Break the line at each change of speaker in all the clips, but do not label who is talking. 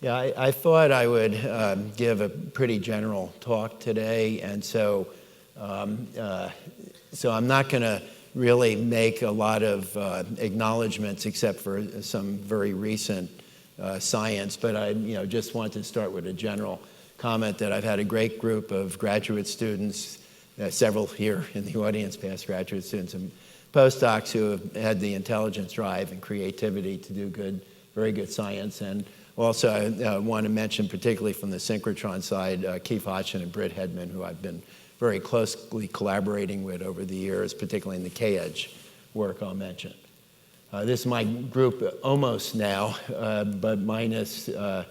Yeah, I thought I would give a pretty general talk today, and so I'm not going to really make a lot of acknowledgments except for some very recent science, but I just want to start with a general comment that I've had a great group of graduate students, several here in the audience, past graduate students and postdocs who have had the intelligence, drive, and creativity to do very good science. And also, I want to mention, particularly from the synchrotron side, Keith Hodgson and Britt Hedman, who I've been very closely collaborating with over the years, particularly in the K-Edge work I'll mention. This is my group almost now, but minus one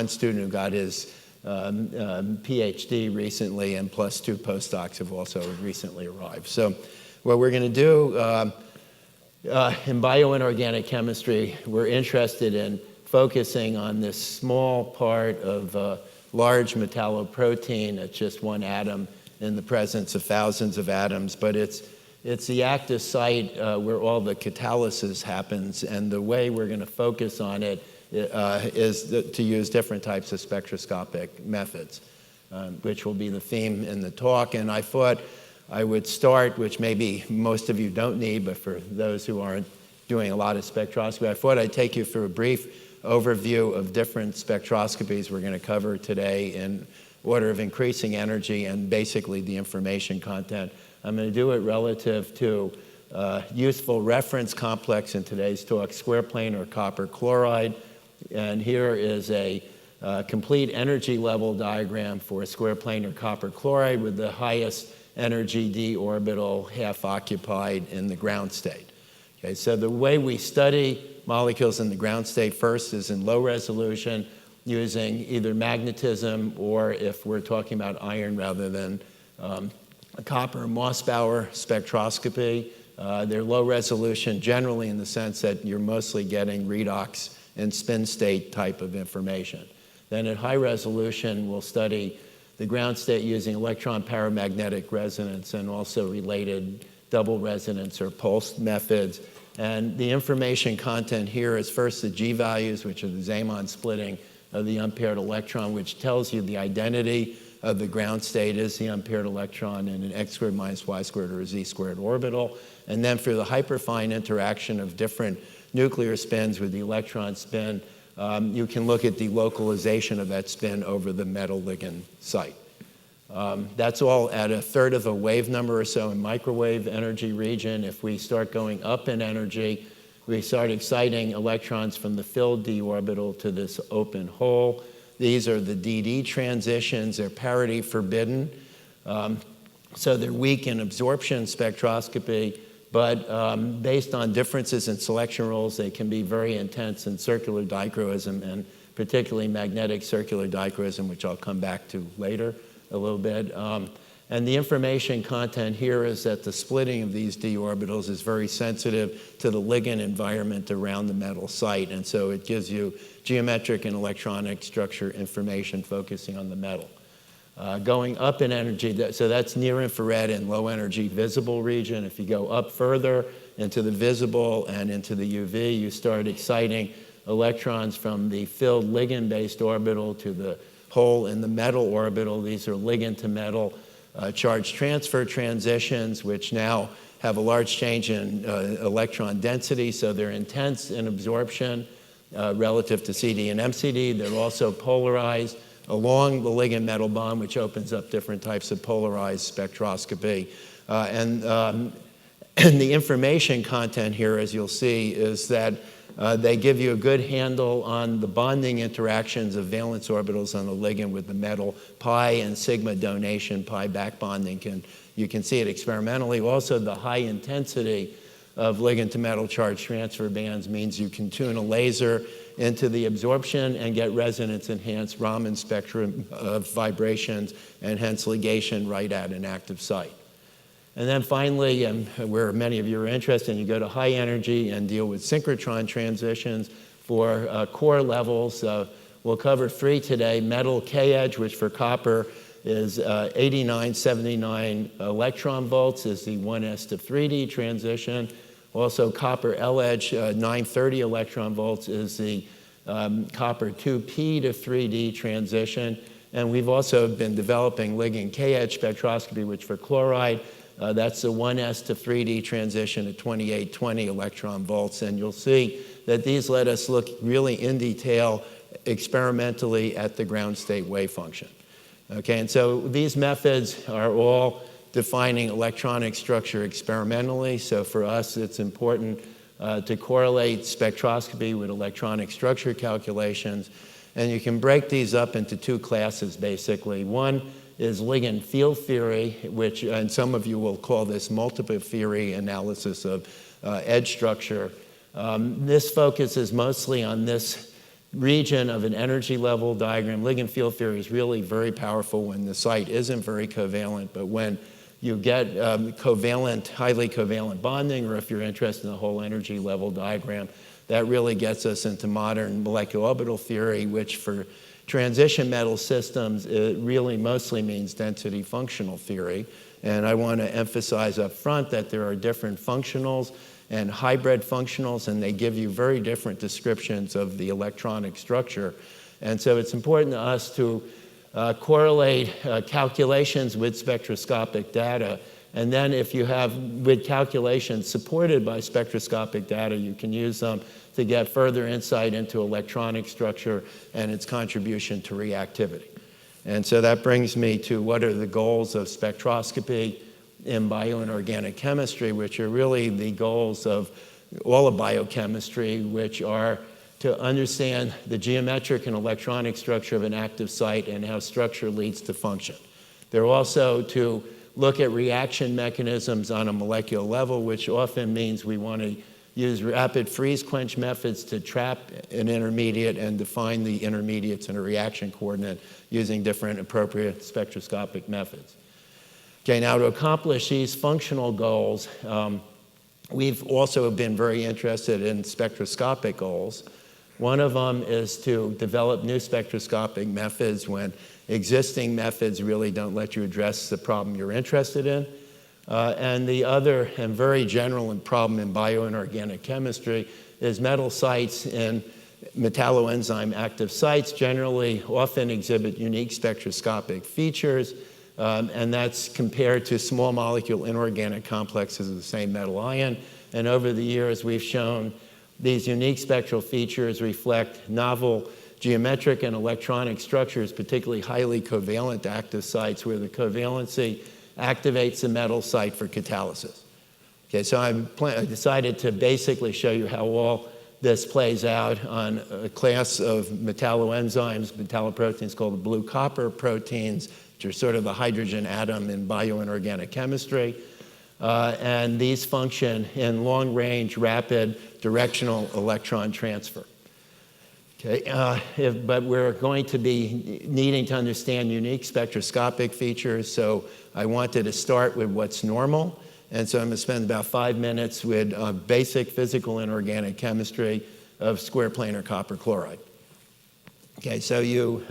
student who got his PhD recently, and plus 2 postdocs have also recently arrived. So what we're going to do in bioinorganic chemistry, we're interested in focusing on this small part of large metalloprotein. It's just one atom in the presence of thousands of atoms, but it's the active site where all the catalysis happens, and the way we're going to focus on it is to use different types of spectroscopic methods, which will be the theme in the talk. And I thought I would start, which maybe most of you don't need, but for those who aren't doing a lot of spectroscopy, I thought I'd take you through a brief overview of different spectroscopies we're going to cover today in order of increasing energy and basically the information content. I'm going to do it relative to useful reference complex in today's talk, square planar copper chloride. And here is a complete energy level diagram for square planar copper chloride with the highest energy d orbital half occupied in the ground state. Okay, so the way we study molecules in the ground state first is in low resolution using either magnetism, or if we're talking about iron rather than copper, Mossbauer spectroscopy. They're low resolution generally in the sense that you're mostly getting redox and spin state type of information. Then at high resolution, we'll study the ground state using electron paramagnetic resonance and also related double resonance or pulsed methods. And the information content here is first the G values, which are the Zeeman splitting of the unpaired electron, which tells you the identity of the ground state is the unpaired electron in an x squared minus y squared or a z squared orbital. And then for the hyperfine interaction of different nuclear spins with the electron spin, you can look at the localization of that spin over the metal ligand site. That's all at a third of a wave number or so in microwave energy region. If we start going up in energy, we start exciting electrons from the filled d orbital to this open hole. These are the DD transitions. They're parity forbidden. So they're weak in absorption spectroscopy, but based on differences in selection rules, they can be very intense in circular dichroism, and particularly magnetic circular dichroism, which I'll come back to later a little bit. And the information content here is that the splitting of these d orbitals is very sensitive to the ligand environment around the metal site, and so it gives you geometric and electronic structure information focusing on the metal. Going up in energy, so that's near infrared and low energy visible region. If you go up further into the visible and into the UV, you start exciting electrons from the filled ligand-based orbital to the hole in the metal orbital. These are ligand to metal charge transfer transitions, which now have a large change in electron density, so they're intense in absorption relative to CD and MCD. They're also polarized along the ligand metal bond, which opens up different types of polarized spectroscopy. And the information content here, as you'll see, is that they give you a good handle on the bonding interactions of valence orbitals on the ligand with the metal. Pi and sigma donation, pi back bonding, you can see it experimentally. Also, the high intensity of ligand to metal charge transfer bands means you can tune a laser into the absorption and get resonance enhanced Raman spectrum of vibrations and hence ligation right at an active site. And then finally, where many of you are interested, you go to high energy and deal with synchrotron transitions for core levels. We'll cover 3 today. Metal K-edge, which for copper is 8979 electron volts, is the 1s to 3d transition. Also, copper L-edge, 930 electron volts is the copper 2p to 3d transition. And we've also been developing ligand K-edge spectroscopy, which for chloride, that's the 1s to 3d transition at 2820 electron volts. And you'll see that these let us look really in detail experimentally at the ground state wave function. Okay, and so these methods are all defining electronic structure experimentally. So for us, it's important to correlate spectroscopy with electronic structure calculations. And you can break these up into two classes, basically. One is ligand field theory, which, and some of you will call this multiple theory analysis of edge structure. This focuses mostly on this region of an energy level diagram. Ligand field theory is really very powerful when the site isn't very covalent, but when you get covalent, highly covalent bonding, or if you're interested in the whole energy level diagram, that really gets us into modern molecular orbital theory, which for transition metal systems, it really mostly means density functional theory. And I want to emphasize up front that there are different functionals and hybrid functionals, and they give you very different descriptions of the electronic structure. And so it's important to us to correlate calculations with spectroscopic data. And then if you have, with calculations supported by spectroscopic data, you can use them to get further insight into electronic structure and its contribution to reactivity. And so that brings me to what are the goals of spectroscopy in bioinorganic chemistry, which are really the goals of all of biochemistry, which are to understand the geometric and electronic structure of an active site and how structure leads to function. They're also to look at reaction mechanisms on a molecular level, which often means we want to use rapid freeze-quench methods to trap an intermediate and define the intermediates in a reaction coordinate using different appropriate spectroscopic methods. Okay, now to accomplish these functional goals, we've also been very interested in spectroscopic goals. One of them is to develop new spectroscopic methods when existing methods really don't let you address the problem you're interested in. And the other, and very general problem in bioinorganic chemistry, is metal sites in metalloenzyme active sites generally often exhibit unique spectroscopic features, and that's compared to small molecule inorganic complexes of the same metal ion. And over the years, we've shown these unique spectral features reflect novel geometric and electronic structures, particularly highly covalent active sites where the covalency activates the metal site for catalysis. Okay, so I decided to basically show you how all this plays out on a class of metalloenzymes, metalloproteins called the blue copper proteins, which are sort of the hydrogen atom in bioinorganic chemistry. And these function in long-range, rapid, directional electron transfer. Okay, but we're going to be needing to understand unique spectroscopic features, so I wanted to start with what's normal. And so I'm going to spend about 5 minutes with basic physical inorganic chemistry of square planar copper chloride. Okay, so you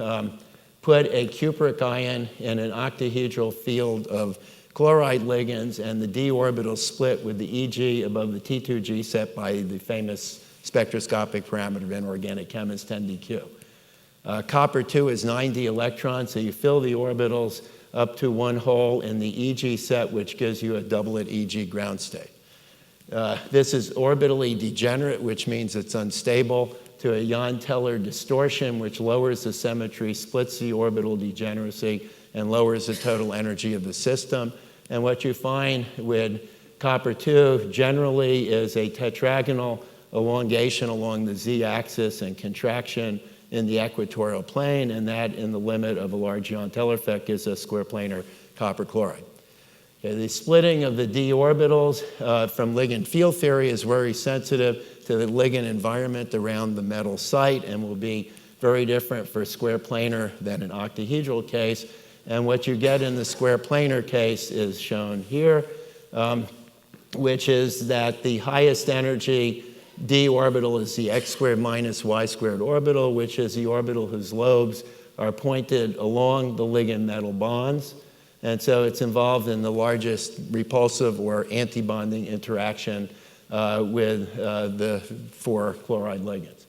put a cupric ion in an octahedral field of chloride ligands, and the d orbital split with the Eg above the T2G set by the famous spectroscopic parameter of inorganic chemists, 10dq. Copper 2 is 9d electrons, so you fill the orbitals up to one hole in the Eg set, which gives you a doublet Eg ground state. This is orbitally degenerate, which means it's unstable, to a Jahn-Teller distortion, which lowers the symmetry, splits the orbital degeneracy, and lowers the total energy of the system. And what you find with copper 2 generally is a tetragonal elongation along the z-axis and contraction in the equatorial plane, and that in the limit of a large Jahn-Teller effect gives us square planar copper chloride. Okay, the splitting of the d orbitals from ligand field theory is very sensitive to the ligand environment around the metal site and will be very different for square planar than an octahedral case. And what you get in the square planar case is shown here, which is that the highest energy d orbital is the x squared minus y squared orbital, which is the orbital whose lobes are pointed along the ligand metal bonds. And so it's involved in the largest repulsive or antibonding interaction with the 4 chloride ligands.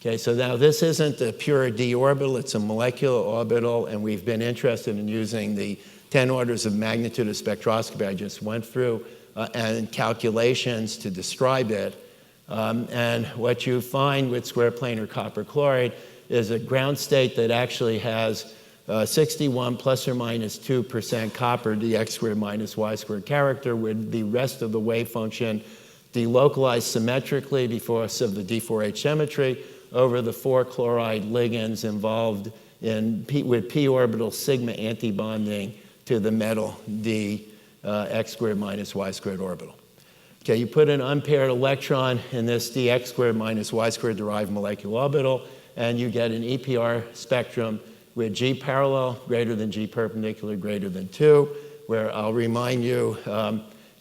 Okay, so now this isn't a pure d orbital, it's a molecular orbital, and we've been interested in using the 10 orders of magnitude of spectroscopy I just went through and calculations to describe it. And what you find with square planar copper chloride is a ground state that actually has 61 plus or minus 2% copper dx squared minus y squared character, with the rest of the wave function delocalized symmetrically because of the D4H symmetry over the 4 chloride ligands involved with p orbital sigma antibonding to the metal d x squared minus y squared orbital. Okay, you put an unpaired electron in this dx squared minus y squared derived molecular orbital, and you get an EPR spectrum with G parallel greater than G perpendicular greater than 2, where I'll remind you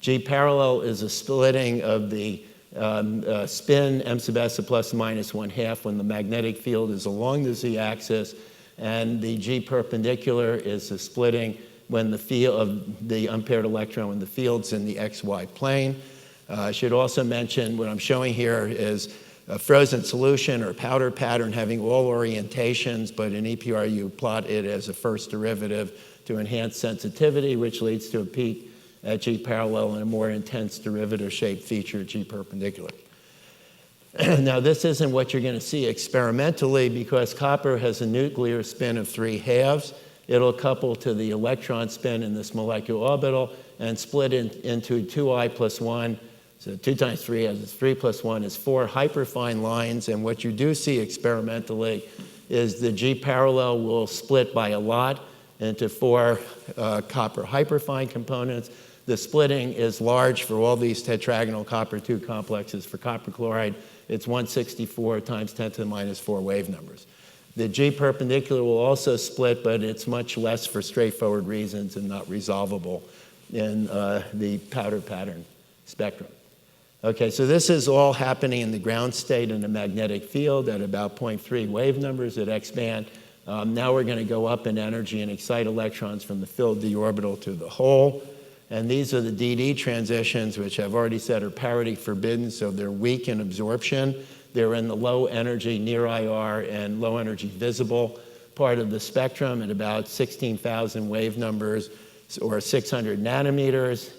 G parallel is a splitting of the spin m sub s plus or minus 1/2 when the magnetic field is along the z-axis, and the G perpendicular is a splitting when the field of the unpaired electron when the field's in the xy plane. I should also mention what I'm showing here is a frozen solution or powder pattern having all orientations, but in EPR you plot it as a first derivative to enhance sensitivity, which leads to a peak at G parallel and a more intense derivative shaped feature at G perpendicular. Now this isn't what you're going to see experimentally because copper has a nuclear spin of 3/2. It'll couple to the electron spin in this molecular orbital and split into 2i plus 1. So 2 times 3 is 3 plus 1 is 4 hyperfine lines. And what you do see experimentally is the G parallel will split by a lot into 4 copper hyperfine components. The splitting is large for all these tetragonal copper-2 complexes. For copper chloride, it's 164 times 10 to the minus 4 wave numbers. The G perpendicular will also split, but it's much less for straightforward reasons and not resolvable in the powder pattern spectrum. Okay, so this is all happening in the ground state in a magnetic field at about 0.3 wave numbers at X band. Now we're going to go up in energy and excite electrons from the filled d orbital to the hole. And these are the DD transitions, which I've already said are parity forbidden, so they're weak in absorption. They're in the low energy near IR and low energy visible part of the spectrum at about 16,000 wave numbers or 600 nanometers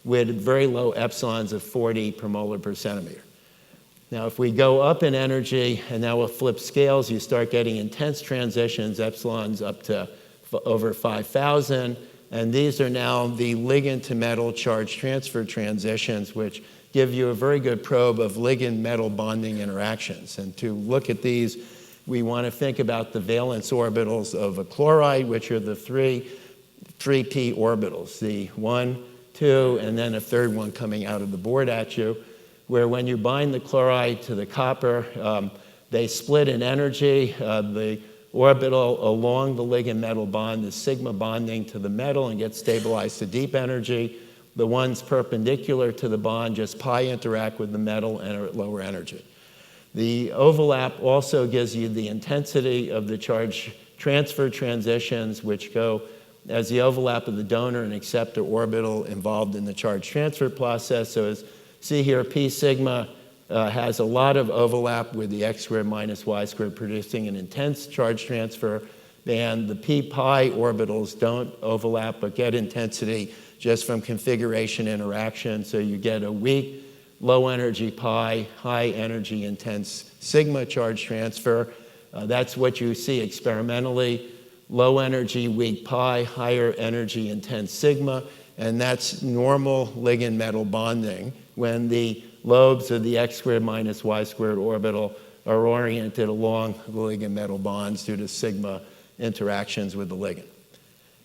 with very low epsilons of 40 per molar per centimeter. Now, if we go up in energy, and now we'll flip scales, you start getting intense transitions, epsilons up to over 5,000. And these are now the ligand to metal charge transfer transitions, which give you a very good probe of ligand metal bonding interactions. And to look at these, we want to think about the valence orbitals of a chloride, which are the 3p orbitals, the 1, 2, and then a third one coming out of the board at you, where when you bind the chloride to the copper, they split in energy. The orbital along the ligand metal bond is sigma bonding to the metal and gets stabilized to deep energy. The ones perpendicular to the bond just pi interact with the metal and are at lower energy. The overlap also gives you the intensity of the charge transfer transitions, which go as the overlap of the donor and acceptor orbital involved in the charge transfer process. So as see here, P sigma has a lot of overlap with the x squared minus y squared, producing an intense charge transfer. And the p pi orbitals don't overlap but get intensity just from configuration interaction. So you get a weak, low energy pi, high energy intense sigma charge transfer. That's what you see experimentally. Low energy weak pi, higher energy intense sigma. And that's normal ligand metal bonding when the lobes of the x squared minus y squared orbital are oriented along the ligand metal bonds due to sigma interactions with the ligand.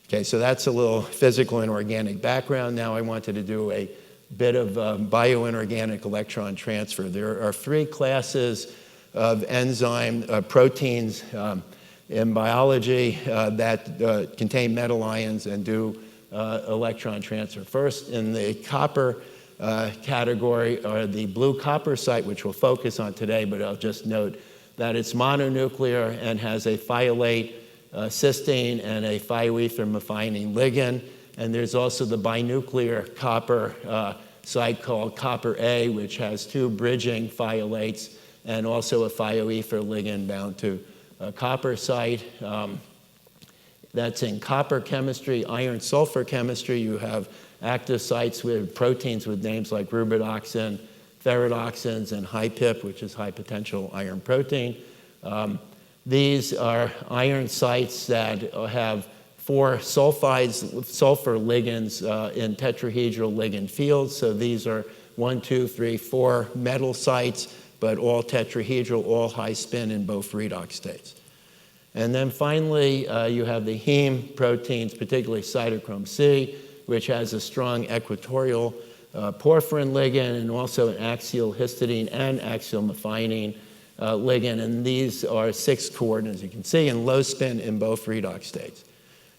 Okay, so that's a little physical and organic background. Now I wanted to do a bit of bioinorganic electron transfer. There are 3 classes of enzyme proteins in biology that contain metal ions and do electron transfer. First, in the copper category are the blue copper site, which we'll focus on today, but I'll just note that it's mononuclear and has a thiolate cysteine and a thioether methionine ligand. And there's also the binuclear copper site called copper A, which has 2 bridging thiolates and also a thioether ligand bound to a copper site. That's in copper chemistry. Iron sulfur chemistry, you have active sites with proteins with names like rubidoxin, ferredoxins, and HiPip, which is high potential iron protein. These are iron sites that have 4 sulfides, sulfur ligands in tetrahedral ligand fields. So these are 1, 2, 3, 4 metal sites, but all tetrahedral, all high spin in both redox states. And then finally, you have the heme proteins, particularly cytochrome C, which has a strong equatorial porphyrin ligand and also an axial histidine and axial methionine ligand. And these are 6 coordinates, you can see, and low spin in both redox states.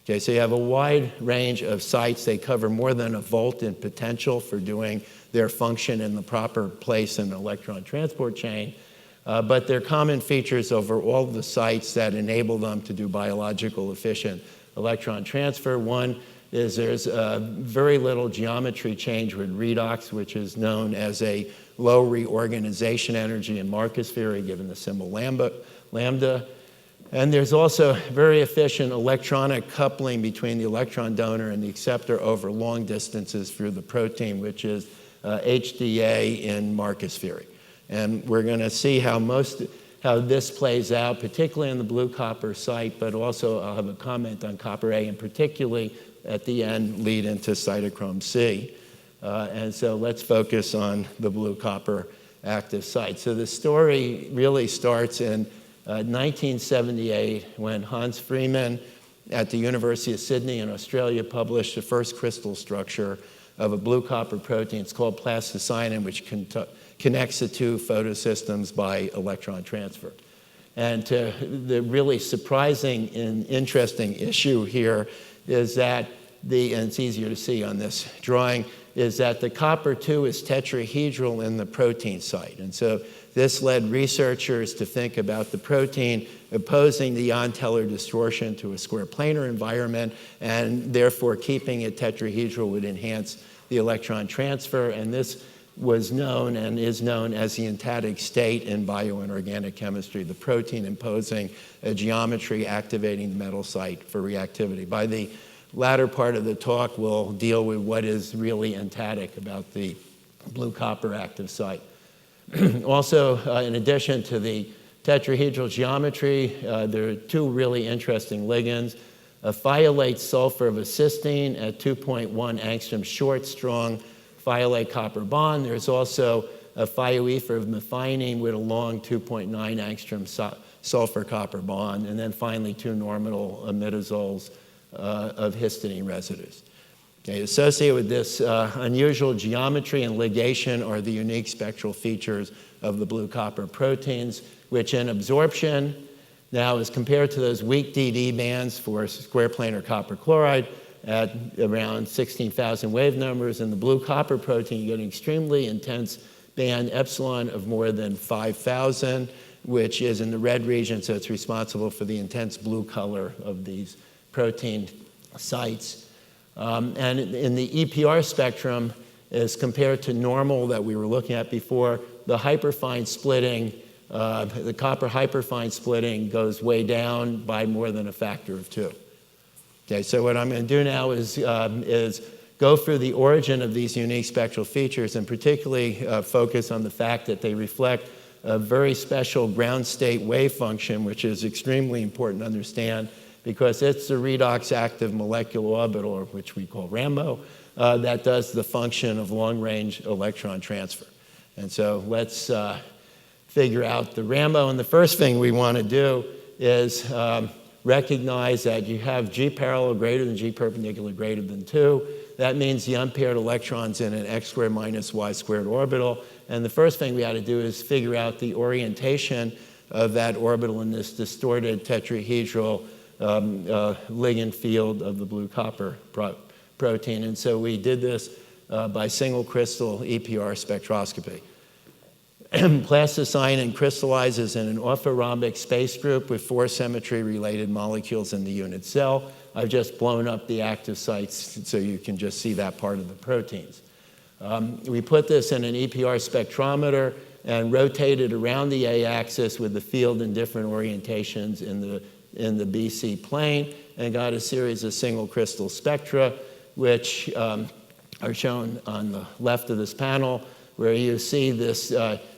Okay, so you have a wide range of sites. They cover more than a volt in potential for doing their function in the proper place in the electron transport chain. But there are common features over all the sites that enable them to do biological efficient electron transfer. One is there's very little geometry change with redox, which is known as a low reorganization energy in Marcus theory, given the symbol lambda. And there's also very efficient electronic coupling between the electron donor and the acceptor over long distances through the protein, which is HDA in Marcus theory. And we're going to see how this plays out, particularly in the blue copper site, but also I'll have a comment on copper A, and particularly at the end lead into cytochrome C. And so let's focus on the blue copper active site. So the story really starts in 1978 when Hans Freeman at the University of Sydney in Australia published the first crystal structure of a blue copper protein. It's called plastocyanin, which connects the 2 photosystems by electron transfer. And the really surprising and interesting issue here is that and it's easier to see on this drawing, is that the copper 2 is tetrahedral in the protein site. And so this led researchers to think about the protein opposing the ion-Teller distortion to a square planar environment, and therefore keeping it tetrahedral would enhance the electron transfer. And this was known and is known as the entadic state in bioinorganic chemistry, the protein imposing a geometry activating the metal site for reactivity. By the latter part of the talk, we'll deal with what is really entadic about the blue copper active site. Also, in addition to the tetrahedral geometry, there are 2 really interesting ligands. A thiolate sulfur of a cysteine at 2.1 angstrom short, strong thiolate copper bond. There's also a thioether of methionine with a long 2.9 angstrom sulfur copper bond. And then finally, 2 normal imidazoles of histidine residues. Okay, associated with this unusual geometry and ligation are the unique spectral features of the blue copper proteins, which in absorption now is compared to those weak DD bands for square planar copper chloride at around 16,000 wave numbers. In the blue copper protein, you get an extremely intense band epsilon of more than 5,000, which is in the red region, so it's responsible for the intense blue color of these protein sites. And in the EPR spectrum, as compared to normal that we were looking at before, the hyperfine splitting, the copper hyperfine splitting goes way down by more than a factor of 2. Okay, so what I'm going to do now is go through the origin of these unique spectral features, and particularly focus on the fact that they reflect a very special ground state wave function, which is extremely important to understand, because it's the redox active molecular orbital, or which we call RAMBO, that does the function of long-range electron transfer. And so let's figure out the RAMBO. And the first thing we want to do is recognize that you have G parallel greater than G perpendicular greater than 2. That means the unpaired electrons in an x squared minus y squared orbital. And the first thing we had to do is figure out the orientation of that orbital in this distorted tetrahedral ligand field of the blue copper protein. And so we did this by single crystal EPR spectroscopy. Plastocyanin crystallizes in an orthorhombic space group with 4 symmetry-related molecules in the unit cell. I've just blown up the active sites so you can just see that part of the proteins. We put this in an EPR spectrometer and rotated around the A-axis with the field in different orientations in the BC plane, and got a series of single crystal spectra, which are shown on the left of this panel, where you see this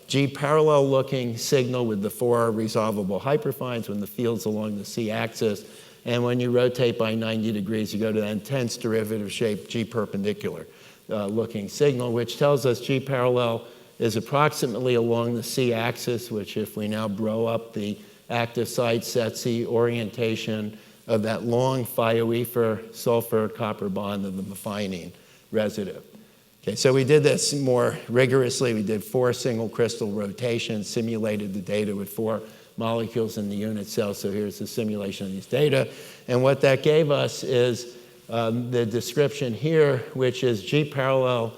G-parallel looking signal with the 4 resolvable hyperfines when the field's along the C-axis. And when you rotate by 90 degrees, you go to the intense derivative shape G-perpendicular looking signal, which tells us G-parallel is approximately along the C-axis, which if we now blow up the active site, sets the orientation of that long thioether sulfur copper bond of the methionine residue. Okay, so we did this more rigorously. We did 4 single crystal rotations, simulated the data with 4 molecules in the unit cell. So here's the simulation of these data. And what that gave us is the description here, which is G-parallel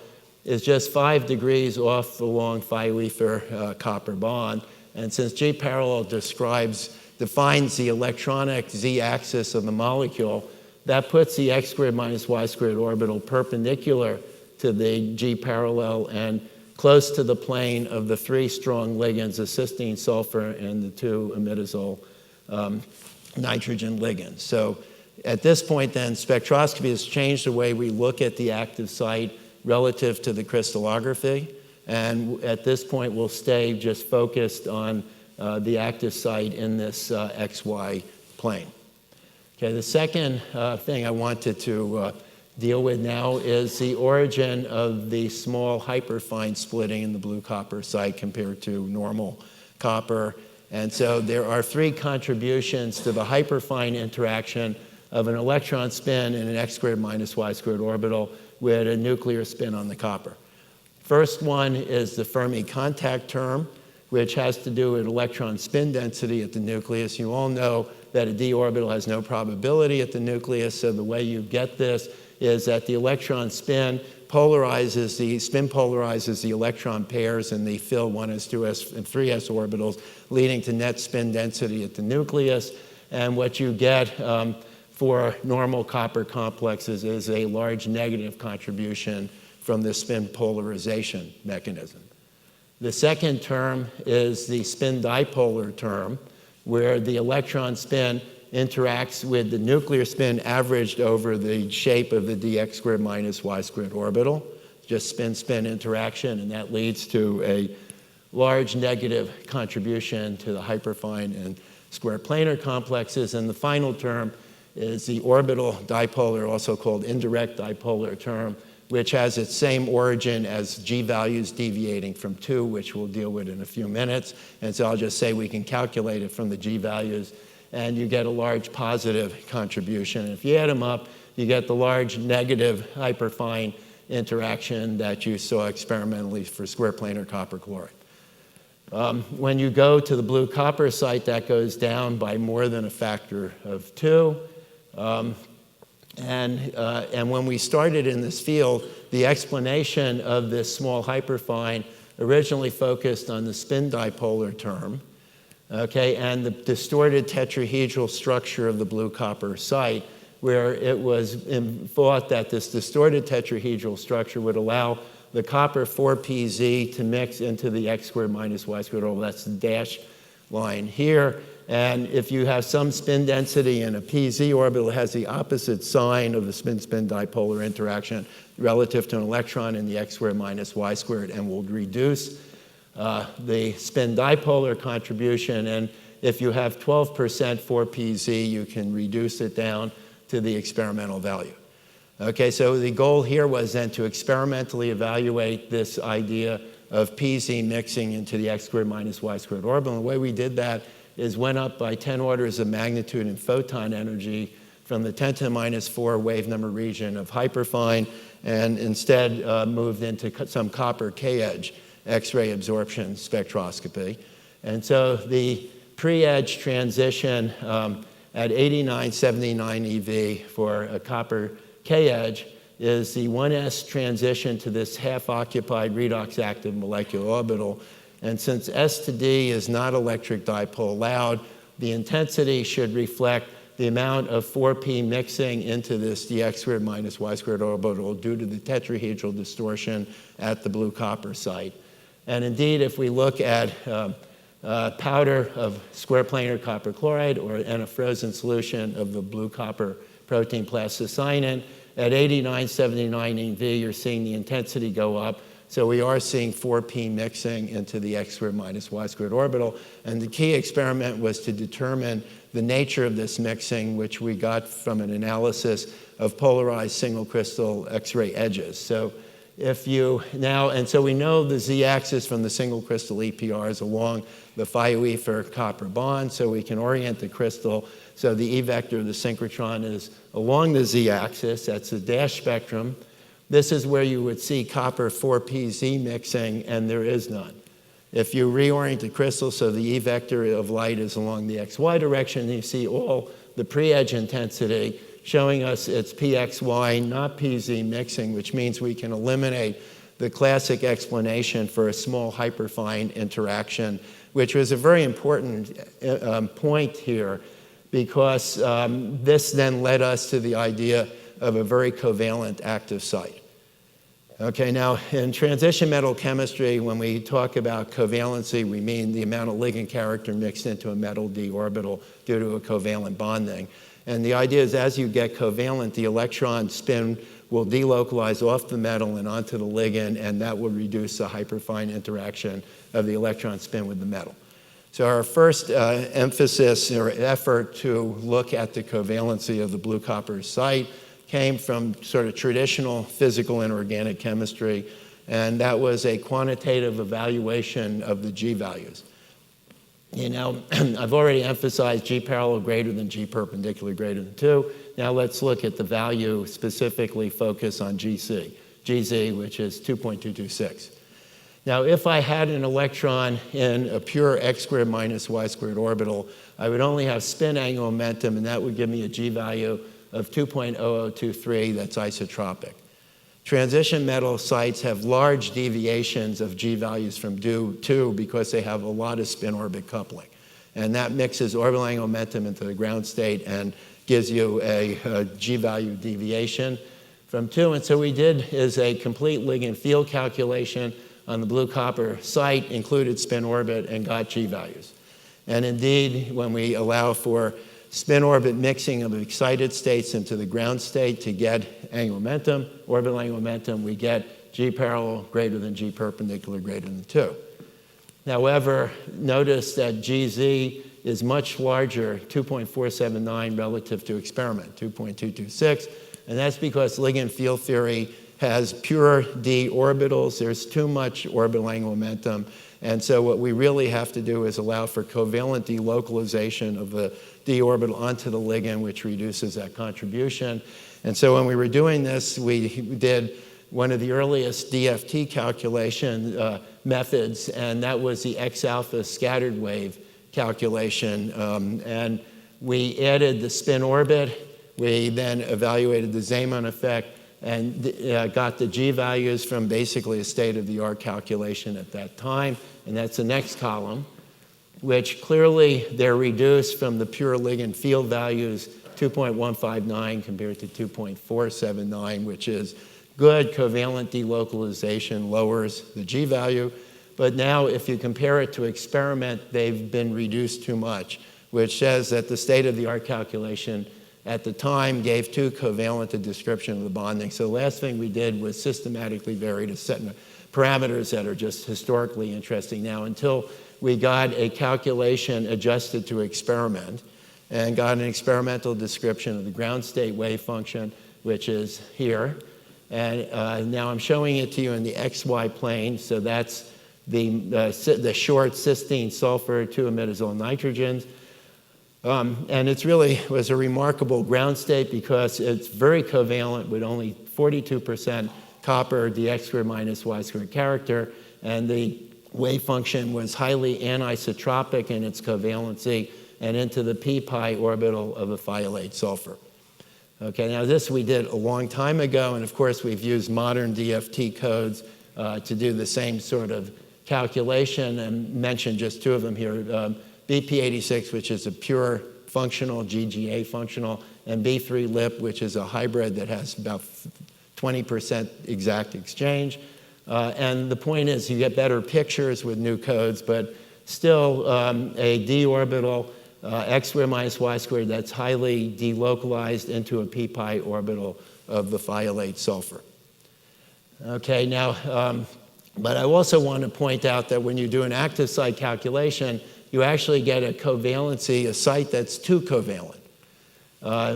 is just 5 degrees off the long thioether copper bond. And since G-parallel defines the electronic z-axis of the molecule, that puts the x squared minus y squared orbital perpendicular to the G-parallel and close to the plane of the 3 strong ligands, the cysteine sulfur and the 2 imidazole nitrogen ligands. So at this point then, spectroscopy has changed the way we look at the active site relative to the crystallography. And at this point, we'll stay just focused on the active site in this XY plane. Okay, the second thing I wanted to deal with now is the origin of the small hyperfine splitting in the blue copper site compared to normal copper. And so there are 3 contributions to the hyperfine interaction of an electron spin in an x squared minus y squared orbital with a nuclear spin on the copper. First one is the Fermi contact term, which has to do with electron spin density at the nucleus. You all know that a d orbital has no probability at the nucleus, so the way you get this is that the electron spin polarizes the electron pairs in the filled 1s, 2s, and 3s orbitals, leading to net spin density at the nucleus. And what you get for normal copper complexes is a large negative contribution from the spin polarization mechanism. The second term is the spin dipolar term, where the electron spin interacts with the nuclear spin averaged over the shape of the dx squared minus y squared orbital, just spin-spin interaction, and that leads to a large negative contribution to the hyperfine and square planar complexes. And the final term is the orbital dipolar, also called indirect dipolar term, which has its same origin as G values deviating from 2, which we'll deal with in a few minutes. And so I'll just say we can calculate it from the G values, and you get a large positive contribution. And if you add them up, you get the large negative hyperfine interaction that you saw experimentally for square planar copper chloride. When you go to the blue copper site, that goes down by more than a factor of 2. And when we started in this field, the explanation of this small hyperfine originally focused on the spin dipolar term, okay, and the distorted tetrahedral structure of the blue copper site, where it was thought that this distorted tetrahedral structure would allow the copper 4pz to mix into the x squared minus y squared orbital. That's the dashed line here. And if you have some spin density in a pz orbital, it has the opposite sign of the spin-spin dipolar interaction relative to an electron in the x squared minus y squared, and will reduce the spin dipolar contribution. And if you have 12% 4pz, you can reduce it down to the experimental value. Okay, so the goal here was then to experimentally evaluate this idea of pz mixing into the x squared minus y squared orbital. And the way we did that is went up by 10 orders of magnitude in photon energy from the 10 to the minus 4 wave number region of hyperfine, and instead moved into some copper K-edge X-ray absorption spectroscopy. And so the pre-edge transition at 8979 eV for a copper K-edge is the 1s transition to this half-occupied redox active molecular orbital. And since S to D is not electric dipole allowed, the intensity should reflect the amount of 4p mixing into this dx squared minus y squared orbital due to the tetrahedral distortion at the blue copper site. And indeed, if we look at powder of square planar copper chloride and a frozen solution of the blue copper protein plastocyanin, at 8979 eV, you're seeing the intensity go up. So we are seeing 4p mixing into the x squared minus y squared orbital. And the key experiment was to determine the nature of this mixing, which we got from an analysis of polarized single crystal X-ray edges. So if you now, and so we know the z-axis from the single crystal EPR is along the phi-E for copper bond, so we can orient the crystal. So the E vector of the synchrotron is along the z-axis. That's the dash spectrum. This is where you would see copper 4pz mixing, and there is none. If you reorient the crystal so the E vector of light is along the xy direction, you see all the pre-edge intensity showing us it's pxy, not pz mixing, which means we can eliminate the classic explanation for a small hyperfine interaction, which was a very important point here, because this then led us to the idea of a very covalent active site. Okay, now in transition metal chemistry, when we talk about covalency, we mean the amount of ligand character mixed into a metal d orbital due to a covalent bonding. And the idea is as you get covalent, the electron spin will delocalize off the metal and onto the ligand, and that will reduce the hyperfine interaction of the electron spin with the metal. So our first emphasis or effort to look at the covalency of the blue copper site came from sort of traditional physical and organic chemistry, and that was a quantitative evaluation of the G values. You know, I've already emphasized G parallel greater than G perpendicular greater than 2. Now let's look at the value specifically focus on GZ, which is 2.226. Now, if I had an electron in a pure x squared minus y squared orbital, I would only have spin angular momentum, and that would give me a G value of 2.0023 that's isotropic. Transition metal sites have large deviations of G values from 2 because they have a lot of spin orbit coupling. And that mixes orbital angular momentum into the ground state and gives you a G value deviation from 2. And so we did is a complete ligand field calculation on the blue copper site, included spin orbit, and got G values. And indeed, when we allow for spin orbit mixing of excited states into the ground state to get angular momentum, orbital angular momentum, we get G parallel greater than G perpendicular greater than 2. However, notice that GZ is much larger, 2.479 relative to experiment, 2.226, and that's because ligand field theory has pure d orbitals. There's too much orbital angular momentum, and so what we really have to do is allow for covalent delocalization of the d orbital onto the ligand, which reduces that contribution. And so when we were doing this, we did one of the earliest DFT calculation methods, and that was the X alpha scattered wave calculation. And we added the spin orbit. We then evaluated the Zeeman effect and got the G values from basically a state-of-the-art calculation at that time. And that's the next column, which clearly they're reduced from the pure ligand field values, 2.159 compared to 2.479, which is good covalent delocalization, lowers the G value. But now if you compare it to experiment, they've been reduced too much, which says that the state-of-the-art calculation at the time gave too covalent a description of the bonding. So the last thing we did was systematically vary to set parameters that are just historically interesting now until we got a calculation adjusted to experiment and got an experimental description of the ground state wave function, which is here. And now I'm showing it to you in the XY plane. So that's the short cysteine sulfur 2-imidazole nitrogens. And it's really was a remarkable ground state because it's very covalent with only 42% copper dx squared minus y squared character, and the wave function was highly anisotropic in its covalency and into the p-pi orbital of a thiolate sulfur. Okay, now this we did a long time ago, and of course we've used modern DFT codes to do the same sort of calculation, and mention just two of them here. BP86, which is a pure functional, GGA functional, and B3-LIP, which is a hybrid that has about 20% exact exchange. And the point is you get better pictures with new codes, but still a d orbital, x squared minus y squared, that's highly delocalized into a p-pi orbital of the phthalate sulfur. Okay, now, but I also want to point out that when you do an active site calculation, you actually get a covalency, a site that's 2 covalent.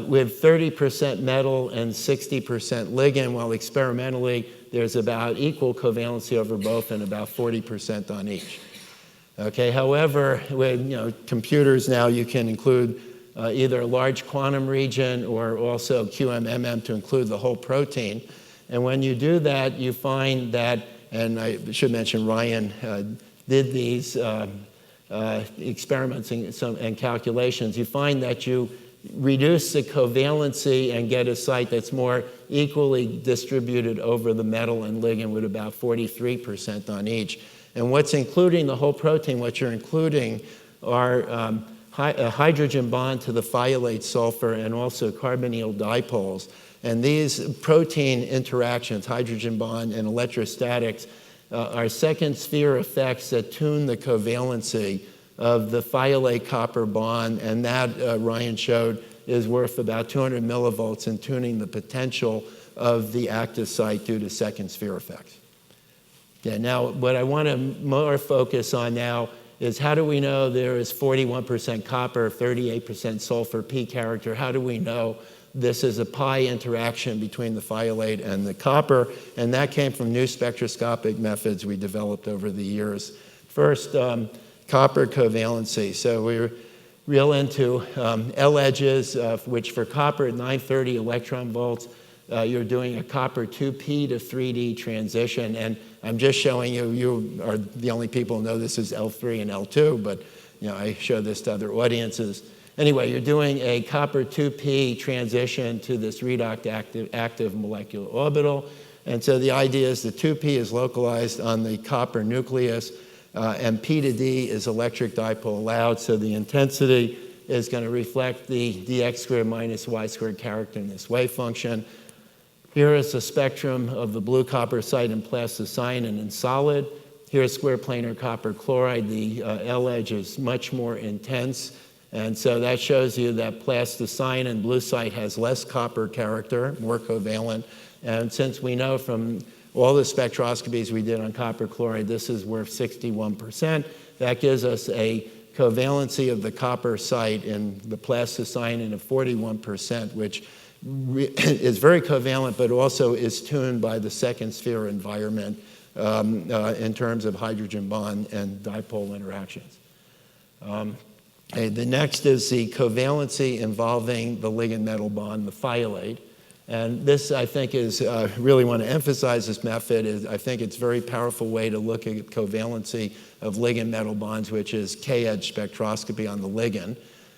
With 30% metal and 60% ligand, while experimentally there's about equal covalency over both and about 40% on each. Okay, however, with computers now, you can include either a large quantum region or also QMMM to include the whole protein. And when you do that, you find that, and I should mention Ryan did these experiments and calculations, you find that you reduce the covalency and get a site that's more equally distributed over the metal and ligand with about 43% on each. And what's including the whole protein, what you're including are a hydrogen bond to the phthalate sulfur and also carbonyl dipoles. And these protein interactions, hydrogen bond and electrostatics, are second sphere effects that tune the covalency of the phthalate copper bond, and that, Ryan showed, is worth about 200 millivolts in tuning the potential of the active site due to second sphere effects. Okay, now what I want to more focus on now is how do we know there is 41% copper, 38% sulfur P character? How do we know this is a pi interaction between the phthalate and the copper? And that came from new spectroscopic methods we developed over the years. First, copper covalency. So we're real into L edges, which for copper at 930 electron volts, you're doing a copper 2p to 3d transition. And I'm just showing you, you are the only people who know this is L3 and L2, but I show this to other audiences. Anyway, you're doing a copper 2p transition to this redox active molecular orbital. And so the idea is the 2p is localized on the copper nucleus, and P to D is electric dipole allowed, so the intensity is going to reflect the dx squared minus y squared character in this wave function. Here is a spectrum of the blue copper site in plasticyanine in solid. Here's square planar copper chloride. The L edge is much more intense, and so that shows you that plasticyanine blue site has less copper character, more covalent. And since we know from all the spectroscopies we did on copper chloride, this is worth 61%. That gives us a covalency of the copper site in the plasticyanine of 41%, which is very covalent, but also is tuned by the second sphere environment in terms of hydrogen bond and dipole interactions. Okay, the next is the covalency involving the ligand metal bond, the phthalate. And this, I think, is really want to emphasize this method. I think it's a very powerful way to look at covalency of ligand metal bonds, which is K-edge spectroscopy on the ligand.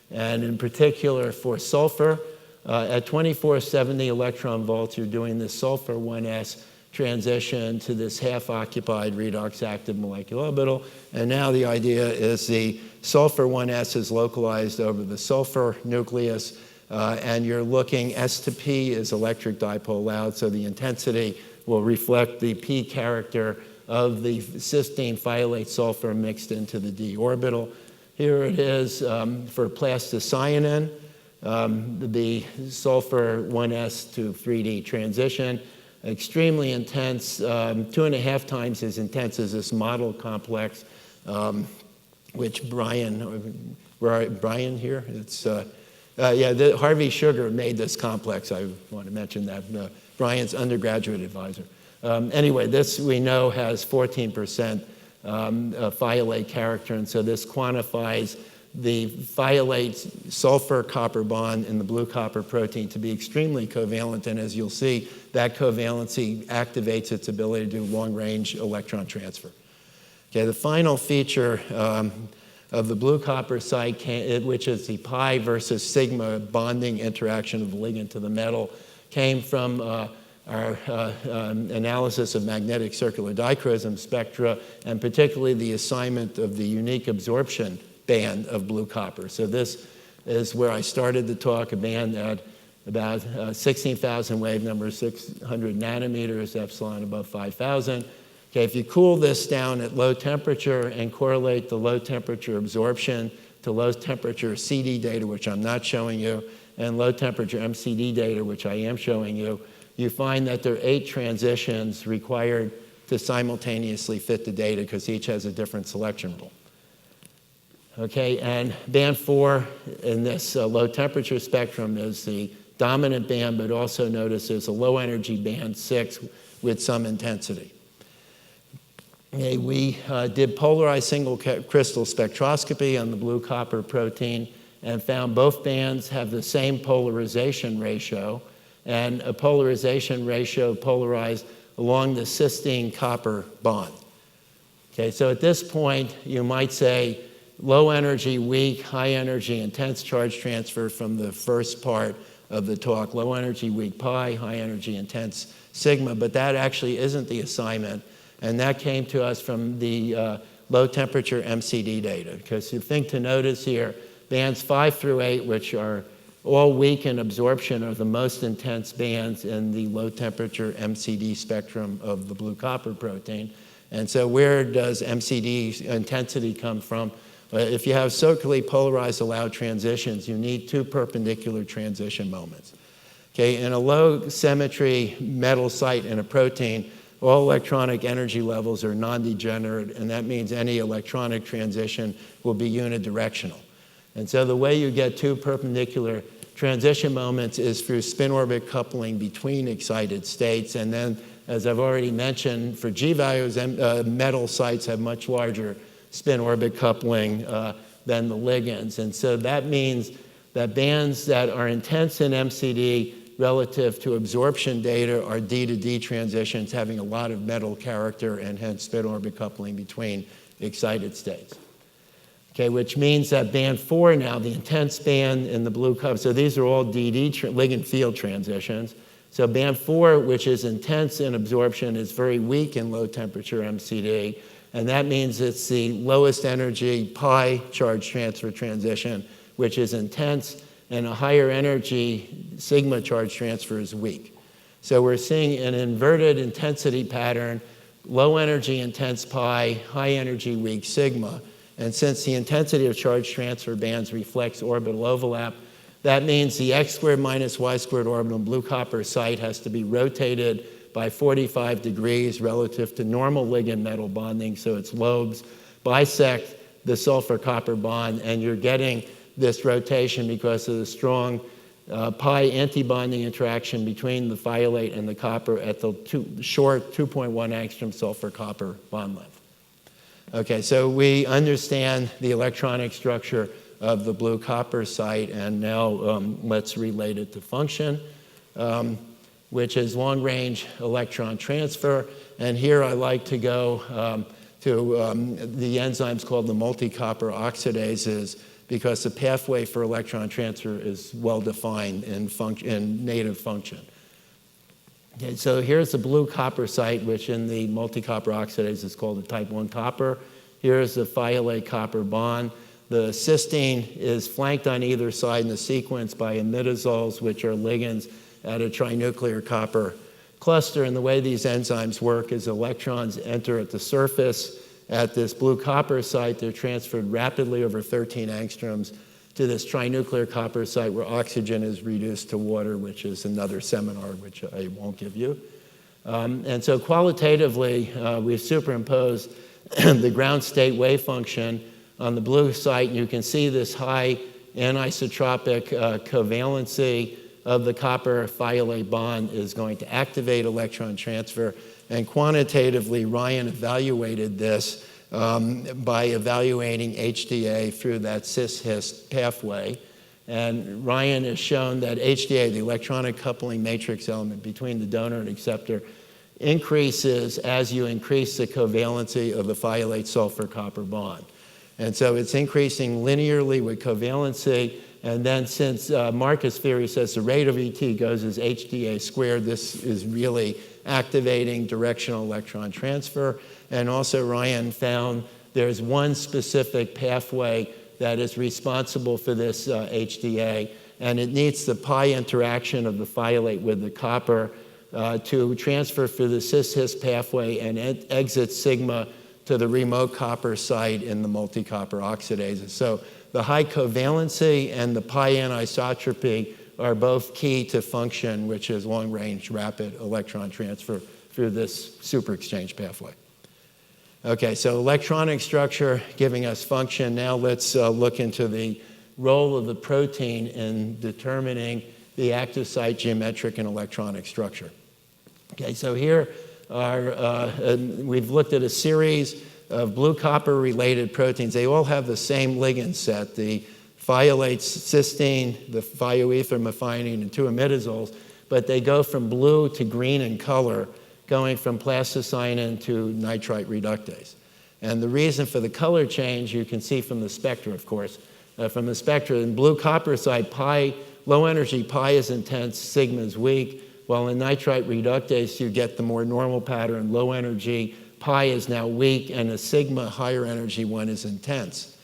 And in particular for sulfur, at 2470 electron volts, you're doing this sulfur 1s transition to this half-occupied redox active molecular orbital. And now the idea is the sulfur 1s is localized over the sulfur nucleus, and you're looking S to P is electric dipole allowed, so the intensity will reflect the P character of the cysteine phthalate sulfur mixed into the D orbital. Here it is for plasticyanine, the sulfur 1s to 3D transition. Extremely intense, 2.5 times as intense as this model complex, which Brian here, it's, Harvey Sugar made this complex. I want to mention that. Brian's undergraduate advisor. Anyway, this we know has 14% phthalate character, and so this quantifies the phthalate sulfur copper bond in the blue copper protein to be extremely covalent, and as you'll see, that covalency activates its ability to do long-range electron transfer. Okay, the final feature of the blue copper site, which is the pi versus sigma bonding interaction of the ligand to the metal, came from our analysis of magnetic circular dichroism spectra, and particularly the assignment of the unique absorption band of blue copper. So this is where I started the talk, a band at about 16,000 wave number, 600 nanometers, epsilon above 5,000. Okay, if you cool this down at low temperature and correlate the low temperature absorption to low temperature CD data, which I'm not showing you, and low temperature MCD data, which I am showing you, you find that there are 8 transitions required to simultaneously fit the data because each has a different selection rule. Okay, and band 4 in this low temperature spectrum is the dominant band, but also notice there's a low energy band 6 with some intensity. Okay, we did polarized single crystal spectroscopy on the blue copper protein and found both bands have the same polarization ratio, and a polarization ratio polarized along the cysteine copper bond. Okay, so at this point, you might say low energy, weak, high energy, intense charge transfer from the first part of the talk, low energy, weak pi, high energy, intense sigma, but that actually isn't the assignment, and that came to us from the low temperature MCD data, because you think to notice here, bands 5 through 8, which are all weak in absorption, are the most intense bands in the low temperature MCD spectrum of the blue copper protein. And so where does MCD intensity come from? If you have circularly polarized allowed transitions, you need 2 perpendicular transition moments. Okay, in a low symmetry metal site in a protein, all electronic energy levels are non-degenerate, and that means any electronic transition will be unidirectional. And so the way you get 2 perpendicular transition moments is through spin-orbit coupling between excited states. And then, as I've already mentioned, for G-values, metal sites have much larger spin-orbit coupling than the ligands. And so that means that bands that are intense in MCD relative to absorption data are D to D transitions having a lot of metal character and hence spin-orbit coupling between excited states. Okay, which means that band 4 now, the intense band in the blue cup, so these are all DD ligand field transitions. So band 4, which is intense in absorption, is very weak in low temperature MCD, and that means it's the lowest energy pi charge transfer transition, which is intense, and a higher energy sigma charge transfer is weak. So we're seeing an inverted intensity pattern, low energy intense pi, high energy weak sigma. And since the intensity of charge transfer bands reflects orbital overlap, that means the x squared minus y squared orbital blue copper site has to be rotated by 45 degrees relative to normal ligand metal bonding, so its lobes bisect the sulfur copper bond, and you're getting this rotation because of the strong pi antibonding interaction between the thiolate and the copper at the short 2.1 angstrom sulfur copper bond length. Okay, so we understand the electronic structure of the blue copper site, and now let's relate it to function, which is long-range electron transfer. And here I like to go to the enzymes called the multi-copper oxidases, because the pathway for electron transfer is well-defined in native function. Okay, so here's the blue copper site, which in the multi-copper oxidase is called a type 1 copper. Here's the thiolate copper bond. The cysteine is flanked on either side in the sequence by imidazoles, which are ligands at a trinuclear copper cluster. And the way these enzymes work is electrons enter at the surface at this blue copper site. They're transferred rapidly over 13 angstroms to this trinuclear copper site where oxygen is reduced to water, which is another seminar, which I won't give you. And so qualitatively, we've superimposed the ground state wave function on the blue site, and you can see this high anisotropic covalency of the copper thiolate bond is going to activate electron transfer. And quantitatively, Ryan evaluated this by evaluating HDA through that cis-his pathway. And Ryan has shown that HDA, the electronic coupling matrix element between the donor and acceptor, increases as you increase the covalency of the thiolate sulfur copper bond. And so it's increasing linearly with covalency. And then since Marcus theory says the rate of ET goes as HDA squared, this is really activating directional electron transfer. And also Ryan found there's one specific pathway that is responsible for this HDA, and it needs the pi interaction of the thiolate with the copper to transfer through the cis-his pathway and exit sigma to the remote copper site in the multi-copper oxidases. So the high covalency and the pi anisotropy are both key to function, which is long-range rapid electron transfer through this superexchange pathway. Okay, so electronic structure giving us function. Now let's look into the role of the protein in determining the active site geometric and electronic structure. Okay, so here are, we've looked at a series of blue-copper related proteins. They all have the same ligand set, the thiolates cysteine, the thioether methionine, and two imidazoles, but they go from blue to green in color, going from plasticinin to nitrite reductase. And the reason for the color change you can see from the spectra, of course. From the spectra, in blue copper side, pi, low energy pi is intense, sigma is weak, while in nitrite reductase you get the more normal pattern, low energy pi is now weak, and a sigma higher energy one is intense.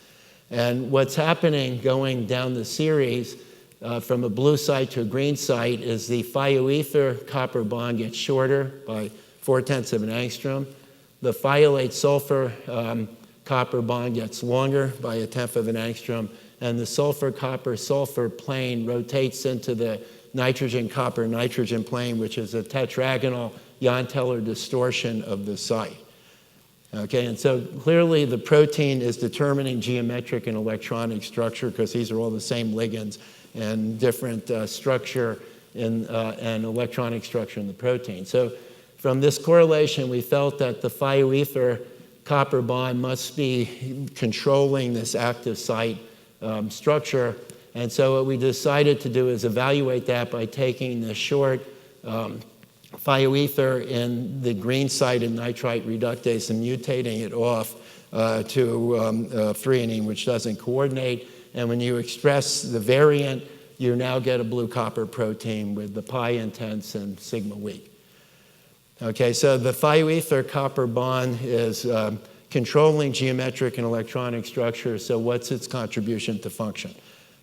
And what's happening going down the series from a blue site to a green site is the thioether copper bond gets shorter by 0.4 of an angstrom. The thiolate sulfur copper bond gets longer by 1/10 of an angstrom, and the sulfur copper sulfur plane rotates into the nitrogen copper nitrogen plane, which is a tetragonal Jahn-Teller distortion of the site. Okay, and so clearly the protein is determining geometric and electronic structure because these are all the same ligands and different structure and electronic structure in the protein. So from this correlation, we felt that the thioether copper bond must be controlling this active site structure. And so what we decided to do is evaluate that by taking the short thioether in the green site in nitrite reductase and mutating it off to threonine, which doesn't coordinate. And when you express the variant, you now get a blue copper protein with the pi intense and sigma weak. Okay, so the thioether copper bond is controlling geometric and electronic structure. So what's its contribution to function?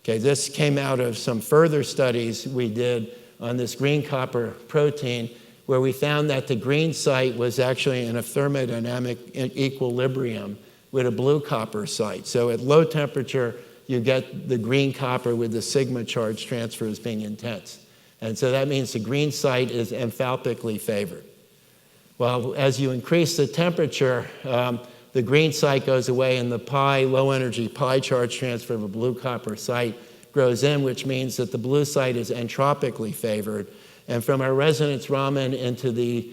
Okay, this came out of some further studies we did on this green copper protein, where we found that the green site was actually in a thermodynamic equilibrium with a blue copper site. So at low temperature, you get the green copper with the sigma charge transfer as being intense. And so that means the green site is enthalpically favored. Well, as you increase the temperature, the green site goes away and the pi, low energy pi charge transfer of a blue copper site grows in, which means that the blue site is entropically favored. And from our resonance Raman into the